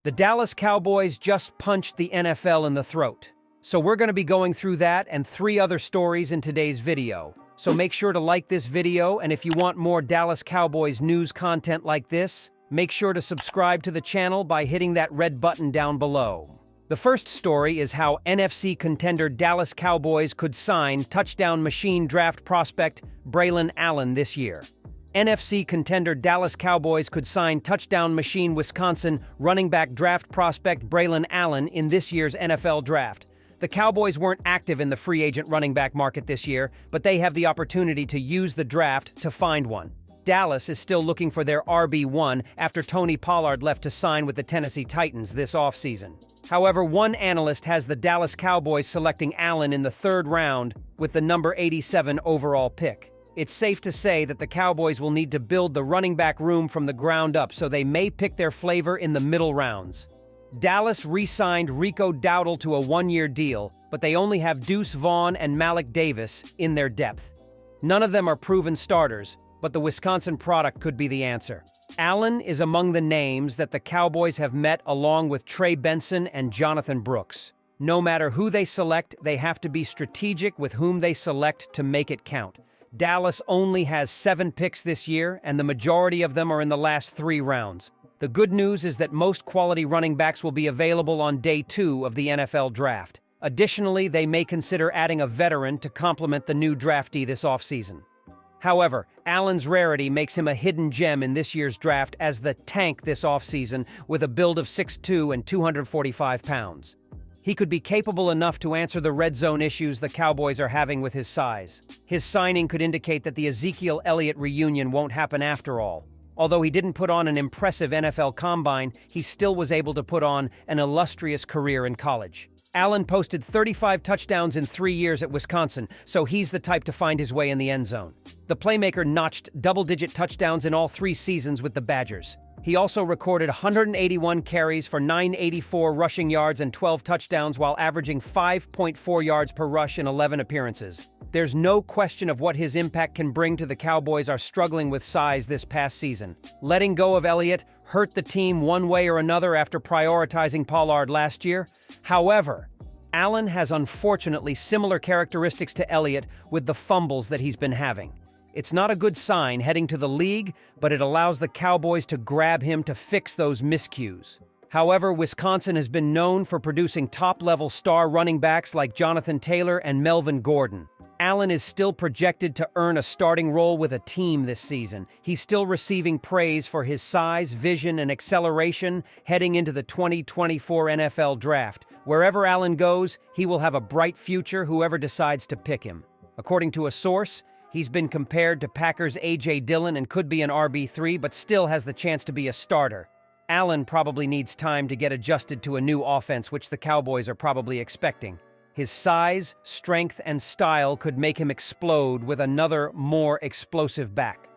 The Dallas Cowboys just punched the NFL in the throat. So we're going to be going through that and 3 other stories in today's video. So make sure to like this video, and if you want more Dallas Cowboys news content like this, make sure to subscribe to the channel by hitting that red button down below. The first story is how NFC contender Dallas Cowboys could sign touchdown machine draft prospect Braylon Allen this year. NFC contender Dallas Cowboys could sign touchdown machine Wisconsin running back draft prospect Braylon Allen in this year's NFL draft. The Cowboys weren't active in the free agent running back market this year, but they have the opportunity to use the draft to find one. Dallas is still looking for their RB1 after Tony Pollard left to sign with the Tennessee Titans this offseason. However, one analyst has the Dallas Cowboys selecting Allen in the 3rd round with the number 87 overall pick. It's safe to say that the Cowboys will need to build the running back room from the ground up, so they may pick their flavor in the middle rounds. Dallas re-signed Rico Dowdle to a 1-year deal, but they only have Deuce Vaughn and Malik Davis in their depth. None of them are proven starters, but the Wisconsin product could be the answer. Allen is among the names that the Cowboys have met along with Trey Benson and Jonathan Brooks. No matter who they select, they have to be strategic with whom they select to make it count. Dallas only has 7 picks this year, and the majority of them are in the last 3 rounds. The good news is that most quality running backs will be available on day 2 of the NFL draft. Additionally, they may consider adding a veteran to complement the new draftee this offseason. However, Allen's rarity makes him a hidden gem in this year's draft as the tank this offseason with a build of 6'2" and 245 pounds. He could be capable enough to answer the red zone issues the Cowboys are having with his size. His signing could indicate that the Ezekiel Elliott reunion won't happen after all. Although he didn't put on an impressive NFL combine, he still was able to put on an illustrious career in college. Allen posted 35 touchdowns in 3 years at Wisconsin, so he's the type to find his way in the end zone. The playmaker notched double-digit touchdowns in all 3 seasons with the Badgers. He also recorded 181 carries for 984 rushing yards and 12 touchdowns while averaging 5.4 yards per rush in 11 appearances. There's no question of what his impact can bring to the Cowboys are struggling with size this past season. Letting go of Elliott hurt the team one way or another after prioritizing Pollard last year. However, Allen has unfortunately similar characteristics to Elliott with the fumbles that he's been having. It's not a good sign heading to the league, but it allows the Cowboys to grab him to fix those miscues. However, Wisconsin has been known for producing top-level star running backs like Jonathan Taylor and Melvin Gordon. Allen is still projected to earn a starting role with a team this season. He's still receiving praise for his size, vision, and acceleration heading into the 2024 NFL Draft. Wherever Allen goes, he will have a bright future whoever decides to pick him. According to a source, he's been compared to Packers' A.J. Dillon and could be an RB3, but still has the chance to be a starter. Allen probably needs time to get adjusted to a new offense, which the Cowboys are probably expecting. His size, strength, and style could make him explode with another, more explosive back.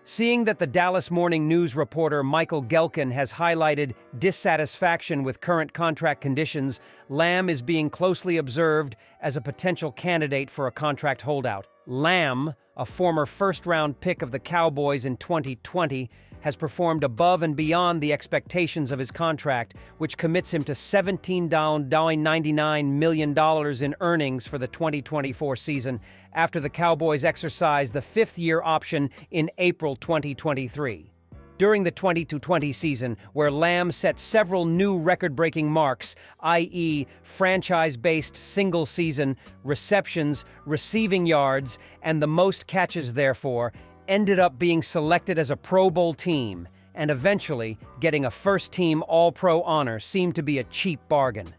Seeing that the Dallas Morning News reporter Michael Gelkin has highlighted dissatisfaction with current contract conditions, Lamb is being closely observed as a potential candidate for a contract holdout. Lamb, a former first-round pick of the Cowboys in 2020, has performed above and beyond the expectations of his contract, which commits him to $17.99 million in earnings for the 2024 season after the Cowboys exercised the 5th-year option in April 2023. During the 2020 season, where Lamb set several new record-breaking marks, i.e. franchise-based single-season receptions, receiving yards, and the most catches therefore, ended up being selected as a Pro Bowl team, and eventually getting a first-team All-Pro honor seemed to be a cheap bargain.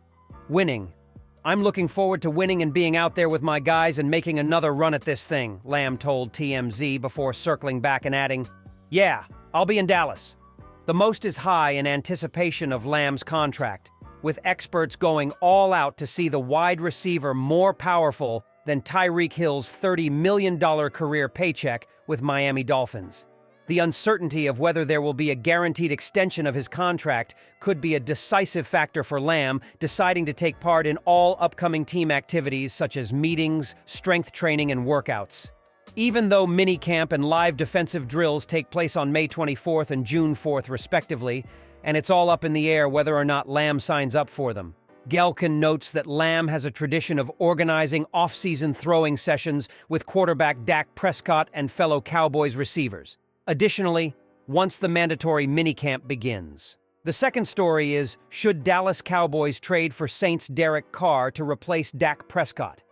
Winning. I'm looking forward to winning and being out there with my guys and making another run at this thing, Lamb told TMZ before circling back and adding, "Yeah, I'll be in Dallas." The most is high in anticipation of Lamb's contract, with experts going all out to see the wide receiver more powerful than Tyreek Hill's $30 million career paycheck with Miami Dolphins. The uncertainty of whether there will be a guaranteed extension of his contract could be a decisive factor for Lamb deciding to take part in all upcoming team activities such as meetings, strength training, and workouts. Even though minicamp and live defensive drills take place on May 24th and June 4th respectively, and it's all up in the air whether or not Lamb signs up for them. Gelkin notes that Lamb has a tradition of organizing off-season throwing sessions with quarterback Dak Prescott and fellow Cowboys receivers. Additionally, once the mandatory minicamp begins. The second story is, should Dallas Cowboys trade for Saints' Derek Carr to replace Dak Prescott?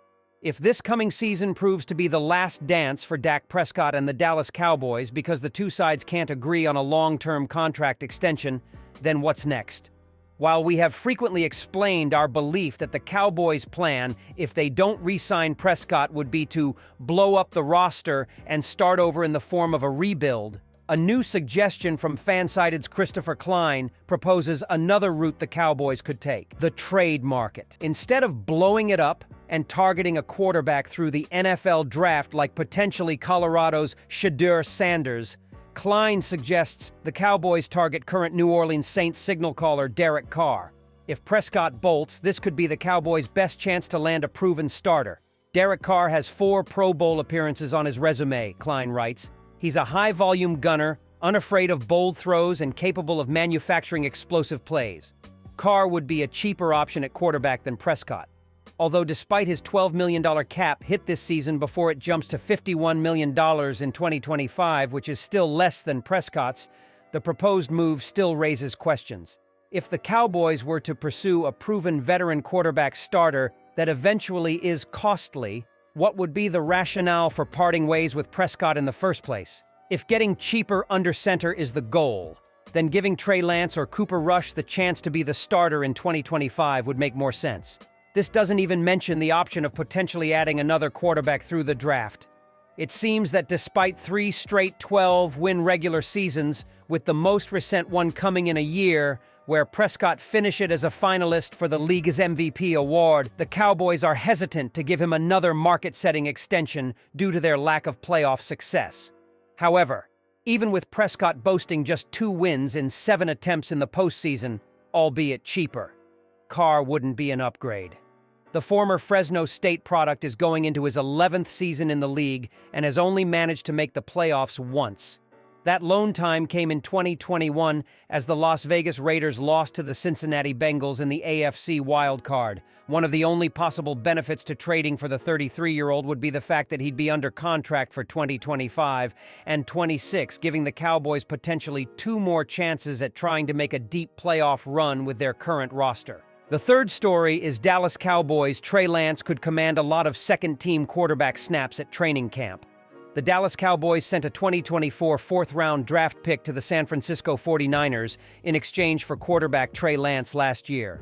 If this coming season proves to be the last dance for Dak Prescott and the Dallas Cowboys because the two sides can't agree on a long-term contract extension, then what's next? While we have frequently explained our belief that the Cowboys' plan, if they don't re-sign Prescott, would be to blow up the roster and start over in the form of a rebuild, a new suggestion from Fansided's Christopher Klein proposes another route the Cowboys could take: the trade market. Instead of blowing it up and targeting a quarterback through the NFL draft like potentially Colorado's Shedeur Sanders, Klein suggests the Cowboys target current New Orleans Saints signal caller Derek Carr. If Prescott bolts, this could be the Cowboys' best chance to land a proven starter. Derek Carr has 4 Pro Bowl appearances on his resume, Klein writes. He's a high-volume gunner, unafraid of bold throws and capable of manufacturing explosive plays. Carr would be a cheaper option at quarterback than Prescott. Although despite his $12 million cap hit this season before it jumps to $51 million in 2025, which is still less than Prescott's, the proposed move still raises questions. If the Cowboys were to pursue a proven veteran quarterback starter that eventually is costly, what would be the rationale for parting ways with Prescott in the first place? If getting cheaper under center is the goal, then giving Trey Lance or Cooper Rush the chance to be the starter in 2025 would make more sense. This doesn't even mention the option of potentially adding another quarterback through the draft. It seems that despite 3 straight 12-win regular seasons, with the most recent one coming in a year, where Prescott finished as a finalist for the league's MVP award, the Cowboys are hesitant to give him another market-setting extension due to their lack of playoff success. However, even with Prescott boasting just 2 wins in 7 attempts in the postseason, albeit cheaper, Carr wouldn't be an upgrade. The former Fresno State product is going into his 11th season in the league and has only managed to make the playoffs once. That lone time came in 2021 as the Las Vegas Raiders lost to the Cincinnati Bengals in the AFC wild card. One of the only possible benefits to trading for the 33-year-old would be the fact that he'd be under contract for 2025 and 26, giving the Cowboys potentially 2 more chances at trying to make a deep playoff run with their current roster. The third story is Dallas Cowboys' Trey Lance could command a lot of second-team quarterback snaps at training camp. The Dallas Cowboys sent a 2024 fourth-round draft pick to the San Francisco 49ers in exchange for quarterback Trey Lance last year.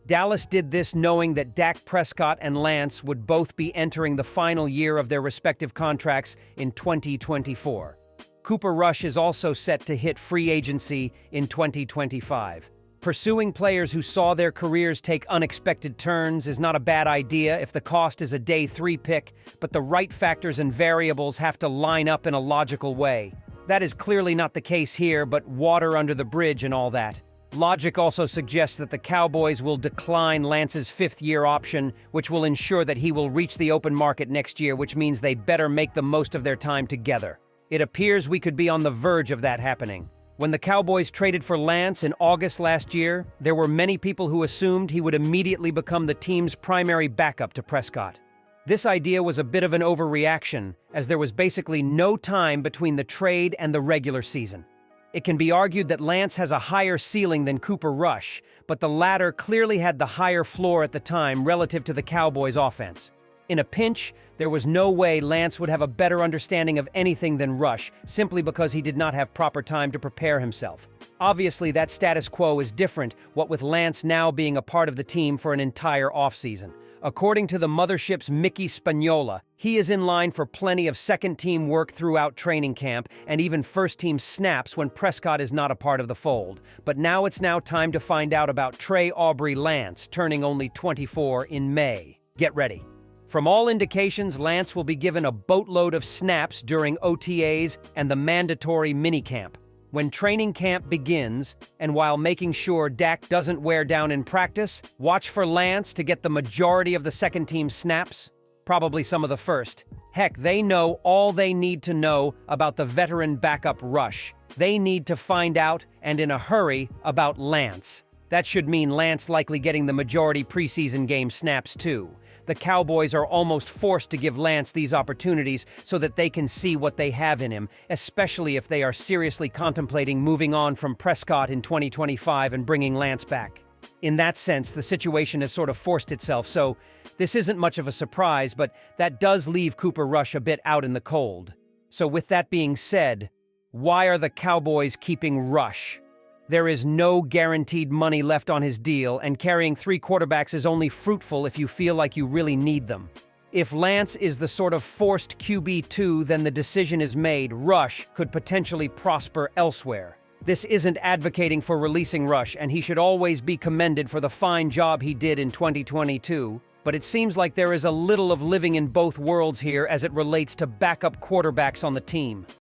Dallas did this knowing that Dak Prescott and Lance would both be entering the final year of their respective contracts in 2024. Cooper Rush is also set to hit free agency in 2025. Pursuing players who saw their careers take unexpected turns is not a bad idea if the cost is a day 3 pick, but the right factors and variables have to line up in a logical way. That is clearly not the case here, but water under the bridge and all that. Logic also suggests that the Cowboys will decline Lance's 5th-year option, which will ensure that he will reach the open market next year, which means they better make the most of their time together. It appears we could be on the verge of that happening. When the Cowboys traded for Lance in August last year, there were many people who assumed he would immediately become the team's primary backup to Prescott. This idea was a bit of an overreaction, as there was basically no time between the trade and the regular season. It can be argued that Lance has a higher ceiling than Cooper Rush, but the latter clearly had the higher floor at the time relative to the Cowboys' offense. In a pinch, there was no way Lance would have a better understanding of anything than Rush, simply because he did not have proper time to prepare himself. Obviously, that status quo is different, what with Lance now being a part of the team for an entire offseason. According to the mothership's Mickey Spagnola, he is in line for plenty of second-team work throughout training camp and even first-team snaps when Prescott is not a part of the fold. But now it's time to find out about Trey Aubrey Lance, turning only 24 in May. Get ready. From all indications, Lance will be given a boatload of snaps during OTAs and the mandatory minicamp. When training camp begins, and while making sure Dak doesn't wear down in practice, watch for Lance to get the majority of the second-team snaps, probably some of the first. Heck, they know all they need to know about the veteran backup rush. They need to find out, and in a hurry, about Lance. That should mean Lance likely getting the majority preseason game snaps too. The Cowboys are almost forced to give Lance these opportunities so that they can see what they have in him, especially if they are seriously contemplating moving on from Prescott in 2025 and bringing Lance back. In that sense, the situation has sort of forced itself, so this isn't much of a surprise, but that does leave Cooper Rush a bit out in the cold. So with that being said, why are the Cowboys keeping Rush? There is no guaranteed money left on his deal, and carrying 3 quarterbacks is only fruitful if you feel like you really need them. If Lance is the sort of forced QB2, then the decision is made. Rush could potentially prosper elsewhere. This isn't advocating for releasing Rush, and he should always be commended for the fine job he did in 2022, but it seems like there is a little of living in both worlds here as it relates to backup quarterbacks on the team.